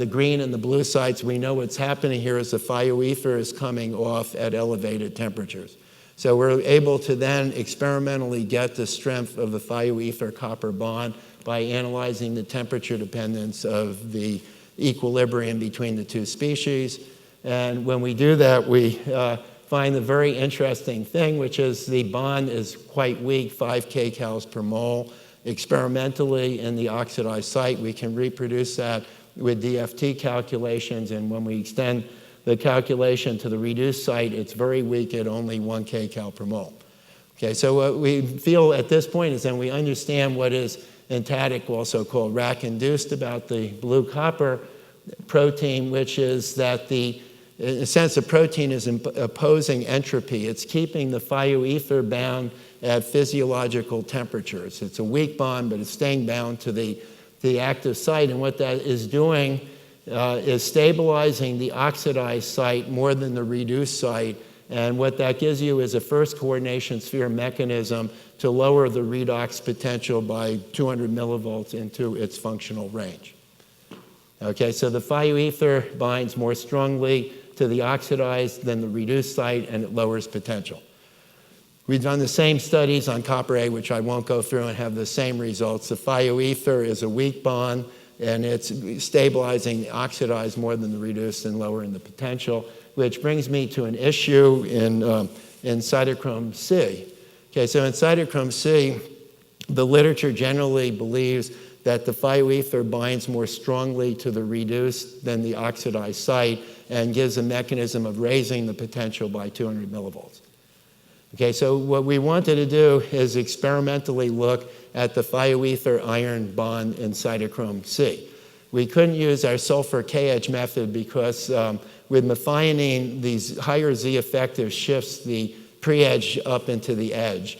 green and the blue sites, we know what's happening here is the thioether is coming off at elevated temperatures. So we're able to then experimentally get the strength of the thioether copper bond by analyzing the temperature dependence of the equilibrium between the two species. And when we do that, we find the very interesting thing, which is the bond is quite weak, 5 kcals per mole. Experimentally in the oxidized site, we can reproduce that with DFT calculations, and when we extend the calculation to the reduced site, it's very weak at only 1 kcal per mole. Okay, so what we feel at this point is that we understand what is enthetic, also called RAC-induced, about the blue copper protein, which is that in a sense, the protein is opposing entropy. It's keeping the thioether bound at physiological temperatures. It's a weak bond, but it's staying bound to the active site. And what that is doing is stabilizing the oxidized site more than the reduced site. And what that gives you is a first coordination sphere mechanism to lower the redox potential by 200 millivolts into its functional range. Okay, so the thioether binds more strongly to the oxidized than the reduced site, and it lowers potential. We've done the same studies on copper A, which I won't go through, and have the same results. The thioether is a weak bond, and it's stabilizing the oxidized more than the reduced and lowering the potential, which brings me to an issue in cytochrome C. Okay, so in cytochrome C, the literature generally believes that the thioether binds more strongly to the reduced than the oxidized site and gives a mechanism of raising the potential by 200 millivolts. Okay, so what we wanted to do is experimentally look at the thioether iron bond in cytochrome C. We couldn't use our sulfur K-edge method because with methionine, these higher Z effective shifts the pre-edge up into the edge.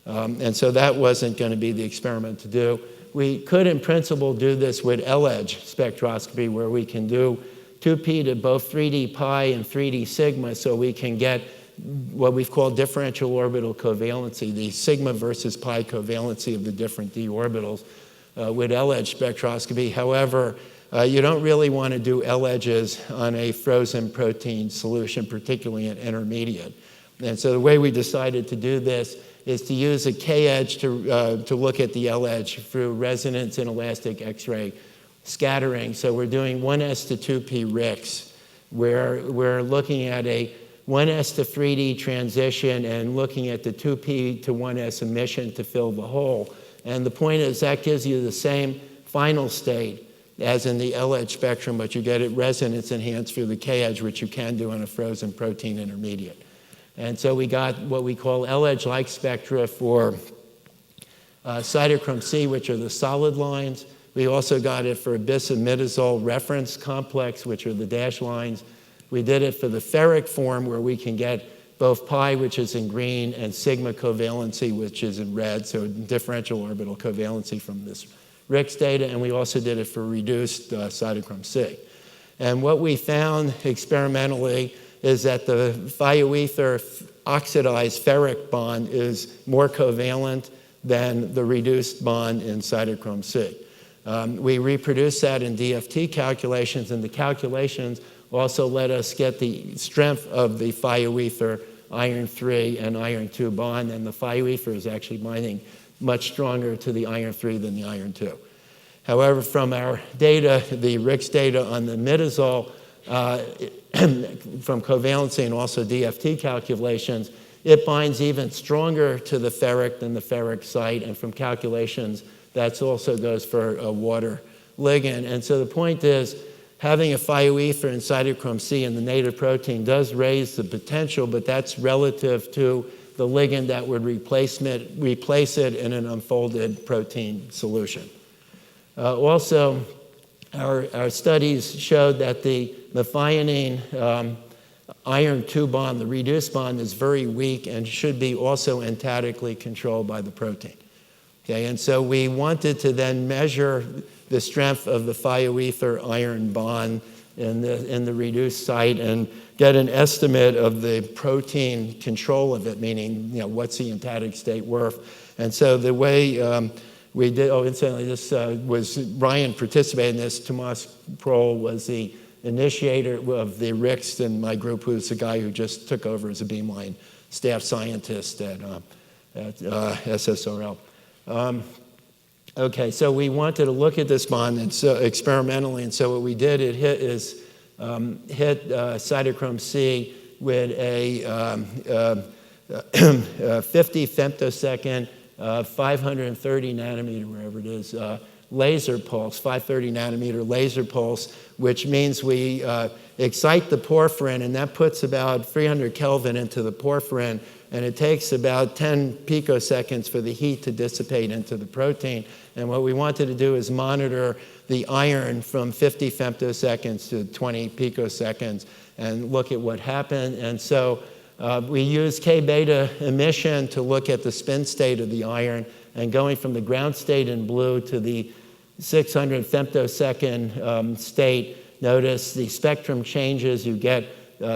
And so that wasn't going to be the experiment to do. We could, in principle, do this with L-edge spectroscopy, where we can do 2p to both 3D pi and 3D sigma, so we can get what we've called differential orbital covalency, the sigma versus pi covalency of the different d orbitals with L-edge spectroscopy. However, you don't really want to do L-edges on a frozen protein solution, particularly an intermediate. And so the way we decided to do this is to use a K-edge to look at the L-edge through resonance inelastic X-ray scattering. So we're doing 1s to 2p RICs, where we're looking at a 1s to 3D transition and looking at the 2p to 1s emission to fill the hole. And the point is that gives you the same final state as in the L-edge spectrum, but you get it resonance enhanced through the K-edge, which you can do on a frozen protein intermediate. And so we got what we call L-edge-like spectra for cytochrome C, which are the solid lines. We also got it for bisimidazole reference complex, which are the dashed lines. We did it for the ferric form, where we can get both pi, which is in green, and sigma covalency, which is in red, so differential orbital covalency from this RICS data. And we also did it for reduced cytochrome C. And what we found experimentally is that the thioether oxidized ferric bond is more covalent than the reduced bond in cytochrome C. We reproduced that in DFT calculations, and the calculations also let us get the strength of the thioether iron 3 and iron 2 bond, and the thioether is actually binding much stronger to the iron 3 than the iron 2. However, from our data, the RICS data on the midazole, from covalency and also DFT calculations, it binds even stronger to the ferric than the ferric site, and from calculations, that also goes for a water ligand. And so the point is, having a thioether in cytochrome C in the native protein does raise the potential, but that's relative to the ligand that would replace it in an unfolded protein solution. Also, our studies showed that the methionine iron 2 bond, the reduced bond, is very weak and should be also entactically controlled by the protein. Okay, and so we wanted to then measure the strength of the thioether iron bond in the reduced site and get an estimate of the protein control of it, meaning, what's the entactic state worth. And so the way we did, incidentally, this was, Ryan participated in this. Tomas Prol was the initiator of the RICS in my group, who's the guy who just took over as a Beamline staff scientist at SSRL. Okay, so we wanted to look at this bond and so experimentally, and so what we did, hit cytochrome C with a 50 femtosecond, 530 nanometer, wherever it is, laser pulse, 530 nanometer laser pulse, which means we excite the porphyrin, and that puts about 300 Kelvin into the porphyrin, and it takes about 10 picoseconds for the heat to dissipate into the protein. And what we wanted to do is monitor the iron from 50 femtoseconds to 20 picoseconds and look at what happened. And so we used K-beta emission to look at the spin state of the iron, and going from the ground state in blue to the 600 femtosecond state, notice the spectrum changes. You get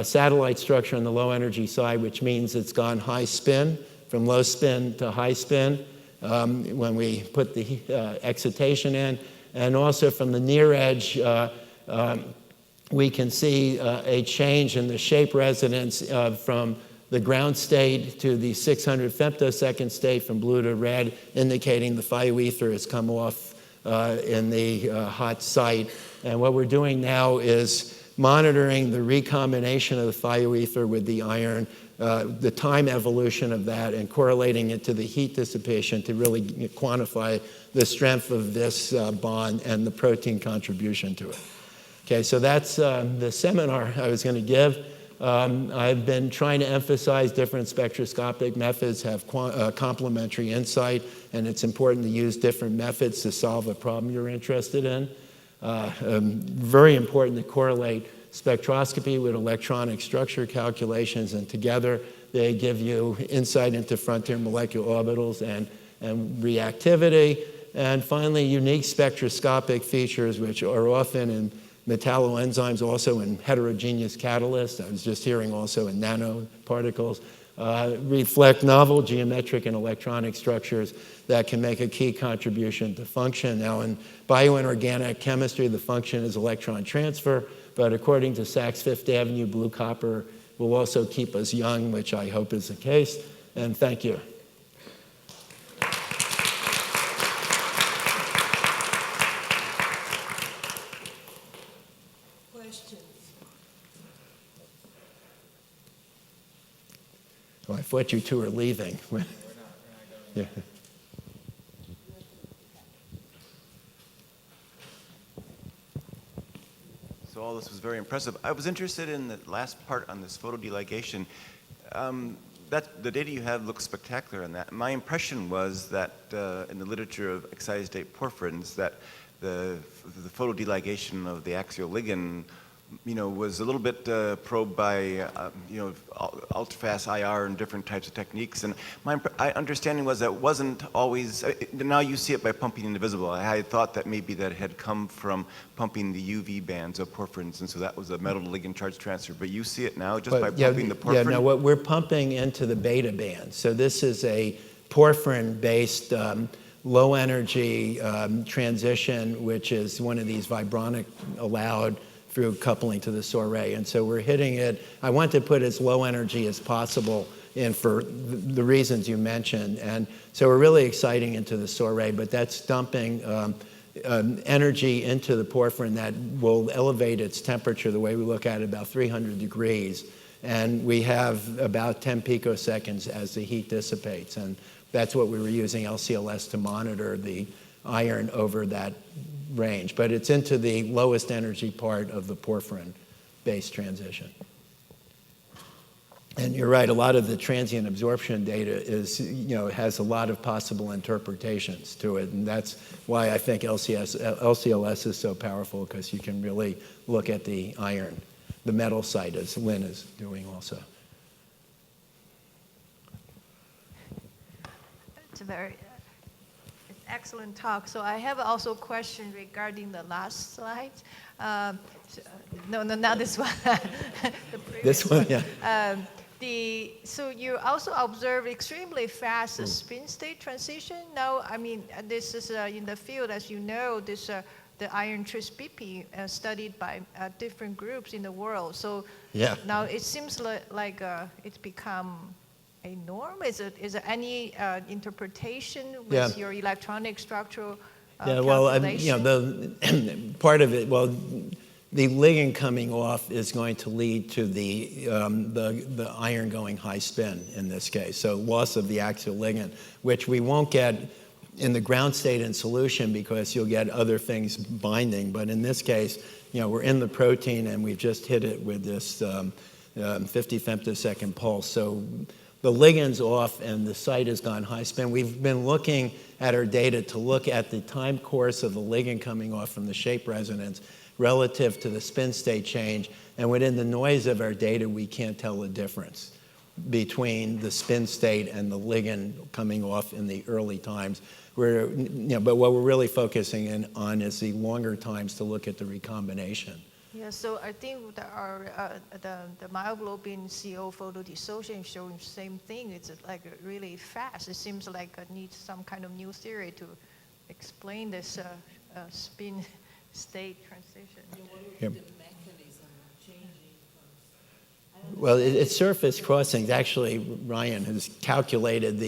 satellite structure on the low energy side, which means it's gone high spin, from low spin to high spin when we put the excitation in. And also from the near edge, we can see a change in the shape resonance from the ground state to the 600 femtosecond state from blue to red, indicating the thioether has come off in the hot site. And what we're doing now is monitoring the recombination of the thioether with the iron, the time evolution of that, and correlating it to the heat dissipation to really quantify the strength of this bond and the protein contribution to it. Okay, so that's the seminar I was going to give. I've been trying to emphasize different spectroscopic methods have complementary insight, and it's important to use different methods to solve a problem you're interested in. Very important to correlate spectroscopy with electronic structure calculations, and together they give you insight into frontier molecular orbitals and reactivity. And finally, unique spectroscopic features, which are often in metalloenzymes, also in heterogeneous catalysts. I was just hearing also in nanoparticles, reflect novel geometric and electronic structures that can make a key contribution to function. Now, in bioinorganic chemistry, the function is electron transfer, but according to Sachs Fifth Avenue, blue copper will also keep us young, which I hope is the case. And thank you. Oh, I thought you two were leaving. We're not going. Yeah.
So all this was very impressive. I was interested in the last part on this photodeligation. The data you have looks spectacular on that. My impression was that in the literature of excited state porphyrins, that the photodeligation of the axial ligand, was a little bit probed by, ultra-fast IR and different types of techniques. And my understanding was that it wasn't always, now you see it by pumping indivisible. I had thought that maybe that had come from pumping the UV bands of porphyrins, and so that was a metal to ligand charge transfer. But you see it now just by pumping the porphyrin?
Yeah, no, what we're pumping into the beta band. So this is a porphyrin-based low energy transition, which is one of these vibronic allowed through coupling to the Sorey. And so we're hitting it. I want to put as low energy as possible in for the reasons you mentioned. And so we're really exciting into the Sorey, but that's dumping energy into the porphyrin that will elevate its temperature, the way we look at it, about 300 degrees. And we have about 10 picoseconds as the heat dissipates. And that's what we were using LCLS to monitor the iron over that range, but it's into the lowest energy part of the porphyrin-based transition. And you're right, a lot of the transient absorption data is, has a lot of possible interpretations to it, and that's why I think LCLS is so powerful, because you can really look at the iron, the metal site, as Lynn is doing also.
It's a very excellent talk. So I have also a question regarding the last slide. No, not this one.
This one, yeah.
So you also observe extremely fast spin state transition. Now, I mean, this is in the field, as you know, this the iron tris-BP studied by different groups in the world. So
yeah.
Now it seems like it's become a norm? Is there any interpretation with your electronic structural calculation?
The part of it, the ligand coming off is going to lead to the iron going high spin in this case. So loss of the axial ligand, which we won't get in the ground state in solution because you'll get other things binding. But in this case, we're in the protein and we've just hit it with this 50 femtosecond pulse. So the ligand's off and the site has gone high spin. We've been looking at our data to look at the time course of the ligand coming off from the shape resonance relative to the spin state change. And within the noise of our data, we can't tell the difference between the spin state and the ligand coming off in the early times. But what we're really focusing on is the longer times to look at the recombination.
Yeah, so I think the myoglobin CO photodissociation showing the same thing. It's like really fast. It seems like it needs some kind of new theory to explain this spin state transition.
Yeah. Well, it's surface crossings. Actually, Ryan has calculated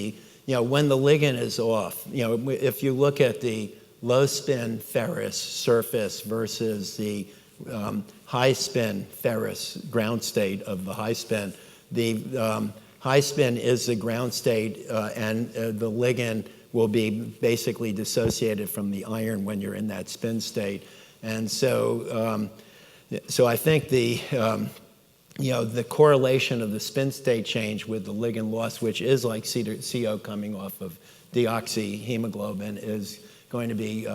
when the ligand is off. If you look at the low spin ferrous surface versus the high spin ferrous ground state of the high spin. The high spin is the ground state, and the ligand will be basically dissociated from the iron when you're in that spin state. And so I think the correlation of the spin state change with the ligand loss, which is like CO coming off of deoxyhemoglobin, is going to be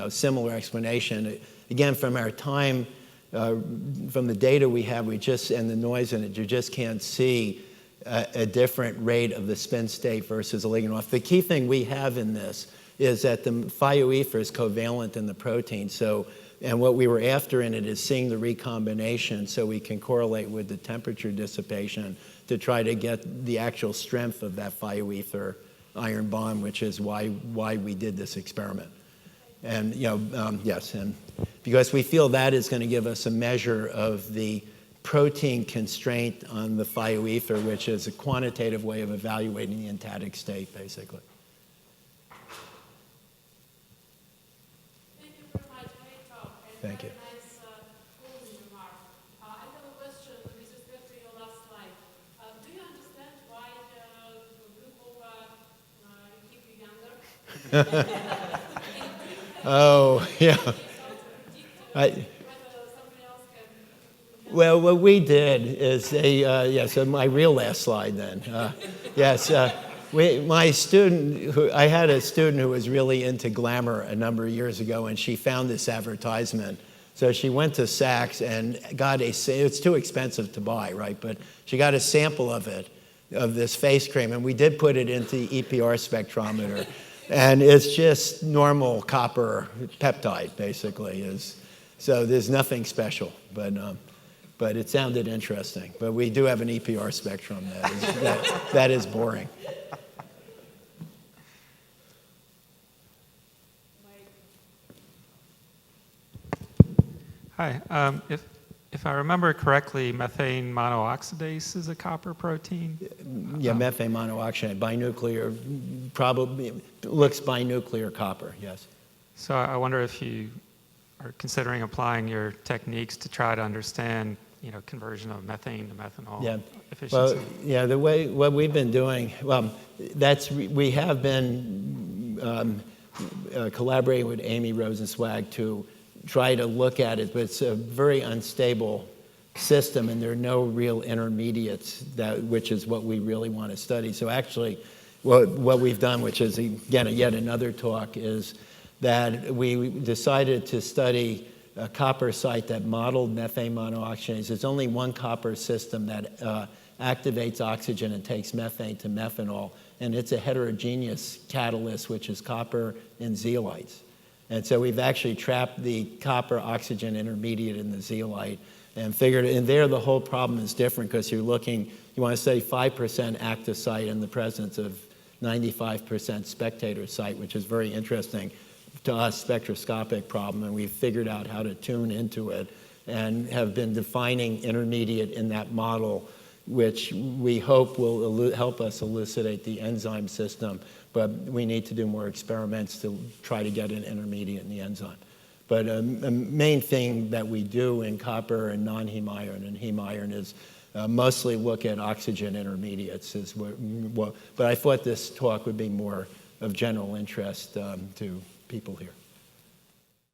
similar explanation. again, from our time, from the data we have, and the noise in it, you just can't see a different rate of the spin state versus a ligand off. The key thing we have in this is that the phytoether is covalent in the protein. So, and what we were after in it is seeing the recombination so we can correlate with the temperature dissipation to try to get the actual strength of that phytoether iron bond, which is why we did this experiment. And, yes, and because we feel that is going to give us a measure of the protein constraint on the phytoether, which is a quantitative way of evaluating the enteric state, basically.
Thank you very much. Great talk. And
Thank you.
very nice closing remark. I have a question with respect to your last slide. Do you understand why glucose keep you younger?
Oh, yeah. Well, what we did is so my real last slide then. My student, I had a student who was really into glamour a number of years ago, and she found this advertisement. So she went to Saks and got it's too expensive to buy, right? But she got a sample of it, of this face cream, and we did put it into the EPR spectrometer. And it's just normal copper peptide, basically. So there's nothing special, but it sounded interesting. But we do have an EPR spectrum that is boring.
Hi. If I remember correctly, methane monooxidase is a copper protein?
Yeah, methane monooxidase, binuclear, probably looks binuclear copper, yes.
So I wonder if you are considering applying your techniques to try to understand, conversion of methane to methanol efficiency.
Well, yeah, what we've been doing, we have been collaborating with Amy Rosenzweig to try to look at it, but it's a very unstable system, and there are no real intermediates, which is what we really want to study. So actually, what we've done, which is, again, yet another talk, is that we decided to study a copper site that modeled methane monooxidase. There's only one copper system that activates oxygen and takes methane to methanol, and it's a heterogeneous catalyst, which is copper and zeolites. And so we've actually trapped the copper oxygen intermediate in the zeolite and figured, and there the whole problem is different because you want to study 5% active site in the presence of 95% spectator site, which is very interesting to us, spectroscopic problem, and we've figured out how to tune into it and have been defining intermediate in that model, which we hope will help us elucidate the enzyme system. But we need to do more experiments to try to get an intermediate in the enzyme. But a main thing that we do in copper and non-heme iron and heme iron is mostly look at oxygen intermediates. But I thought this talk would be more of general interest to people here.